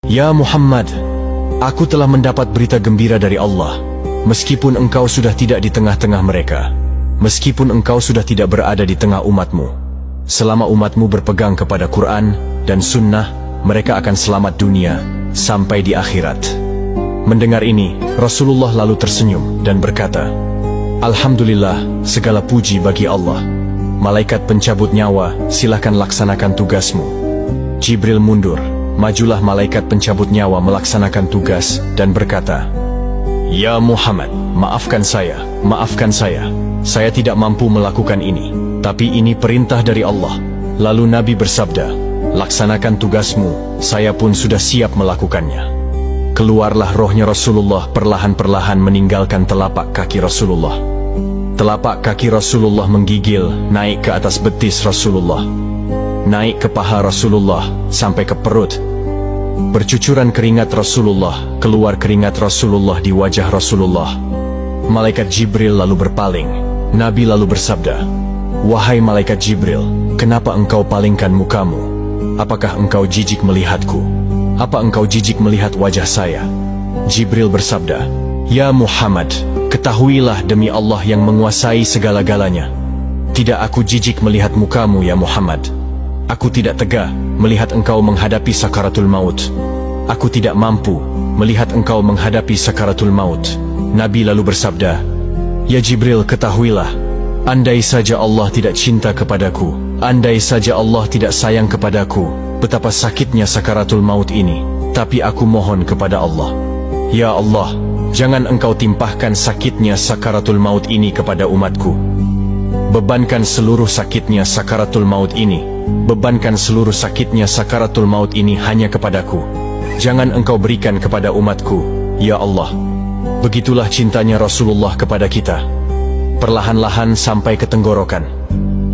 Ya Muhammad, aku telah mendapat berita gembira dari Allah. Meskipun engkau sudah tidak di tengah-tengah mereka, meskipun engkau sudah tidak berada di tengah umatmu, selama umatmu berpegang kepada Quran dan Sunnah, mereka akan selamat dunia sampai di akhirat. Mendengar ini, Rasulullah lalu tersenyum dan berkata, Alhamdulillah, segala puji bagi Allah. Malaikat pencabut nyawa, silakan laksanakan tugasmu. Jibril mundur, majulah malaikat pencabut nyawa melaksanakan tugas dan berkata, Ya Muhammad, maafkan saya, maafkan saya. Saya tidak mampu melakukan ini, tapi ini perintah dari Allah. Lalu Nabi bersabda, laksanakan tugasmu, saya pun sudah siap melakukannya. Keluarlah rohnya Rasulullah perlahan-perlahan meninggalkan telapak kaki Rasulullah. Telapak kaki Rasulullah menggigil naik ke atas betis Rasulullah, naik ke paha Rasulullah sampai ke perut. Bercucuran keringat Rasulullah, keluar keringat Rasulullah di wajah Rasulullah. Malaikat Jibril lalu berpaling. Nabi lalu bersabda, Wahai malaikat Jibril, kenapa engkau palingkan mukamu? Apakah engkau jijik melihatku? Apa engkau jijik melihat wajah saya? Jibril bersabda, Ya Muhammad, ketahuilah demi Allah yang menguasai segala-galanya, tidak aku jijik melihat mukamu ya Muhammad. Aku tidak tega melihat engkau menghadapi sakaratul maut. Aku tidak mampu melihat engkau menghadapi sakaratul maut. Nabi lalu bersabda, Ya Jibril, ketahuilah, andai saja Allah tidak cinta kepadaku, andai saja Allah tidak sayang kepadaku, betapa sakitnya sakaratul maut ini. Tapi aku mohon kepada Allah, Ya Allah, jangan engkau timpahkan sakitnya sakaratul maut ini kepada umatku. Bebankan seluruh sakitnya sakaratul maut ini, bebankan seluruh sakitnya sakaratul maut ini hanya kepadaku. Jangan engkau berikan kepada umatku, Ya Allah. Begitulah cintanya Rasulullah kepada kita. Perlahan-lahan sampai ke tenggorokan.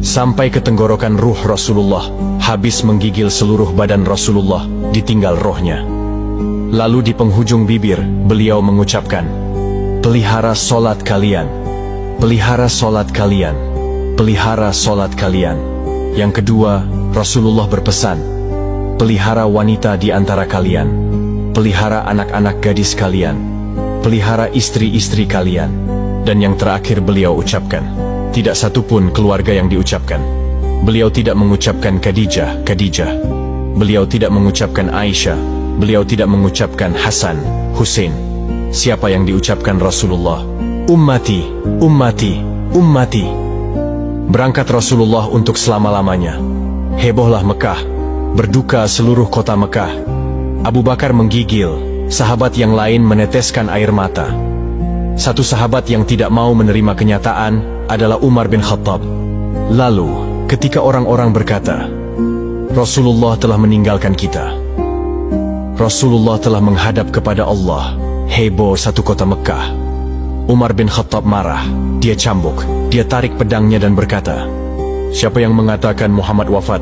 Sampai ke tenggorokan ruh Rasulullah, habis menggigil seluruh badan Rasulullah, ditinggal rohnya. Lalu di penghujung bibir, beliau mengucapkan, Pelihara solat kalian, pelihara solat kalian, pelihara solat kalian. Yang kedua, Rasulullah berpesan, pelihara wanita di antara kalian, pelihara anak-anak gadis kalian, pelihara istri-istri kalian. Dan yang terakhir beliau ucapkan, tidak satupun keluarga yang diucapkan. Beliau tidak mengucapkan Khadijah, Khadijah. Beliau tidak mengucapkan Aisyah. Beliau tidak mengucapkan Hasan, Husain. Siapa yang diucapkan Rasulullah? Ummati, ummati, ummati. Berangkat Rasulullah untuk selama-lamanya. Hebohlah Mekah, berduka seluruh kota Mekah. Abu Bakar menggigil, sahabat yang lain meneteskan air mata. Satu sahabat yang tidak mau menerima kenyataan adalah Umar bin Khattab. Lalu, ketika orang-orang berkata, Rasulullah telah meninggalkan kita, Rasulullah telah menghadap kepada Allah, heboh satu kota Mekah. Umar bin Khattab marah, dia cambuk, dia tarik pedangnya dan berkata, siapa yang mengatakan Muhammad wafat,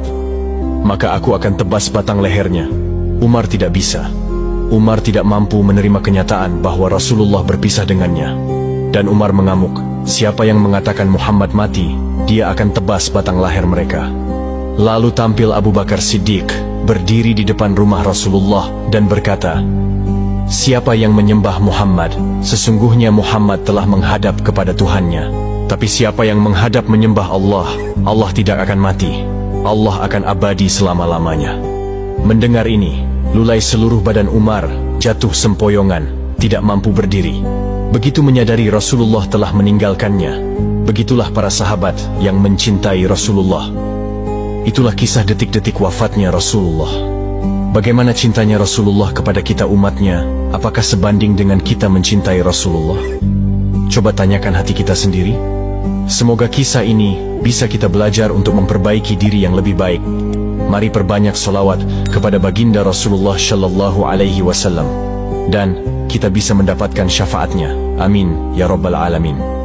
maka aku akan tebas batang lehernya. Umar tidak bisa. Umar tidak mampu menerima kenyataan bahwa Rasulullah berpisah dengannya. Dan Umar mengamuk, siapa yang mengatakan Muhammad mati, dia akan tebas batang leher mereka. Lalu tampil Abu Bakar Siddiq, berdiri di depan rumah Rasulullah dan berkata, siapa yang menyembah Muhammad, sesungguhnya Muhammad telah menghadap kepada Tuhannya. Tapi siapa yang menghadap menyembah Allah, Allah tidak akan mati, Allah akan abadi selama-lamanya. Mendengar ini, lulai seluruh badan Umar, jatuh sempoyongan, tidak mampu berdiri. Begitu menyadari Rasulullah telah meninggalkannya, begitulah para sahabat yang mencintai Rasulullah. Itulah kisah detik-detik wafatnya Rasulullah. Bagaimana cintanya Rasulullah kepada kita umatnya? Apakah sebanding dengan kita mencintai Rasulullah? Coba tanyakan hati kita sendiri. Semoga kisah ini bisa kita belajar untuk memperbaiki diri yang lebih baik. Mari perbanyak sholawat kepada baginda Rasulullah Shallallahu Alaihi Wasallam, dan kita bisa mendapatkan syafaatnya. Amin ya Rabbal Alamin.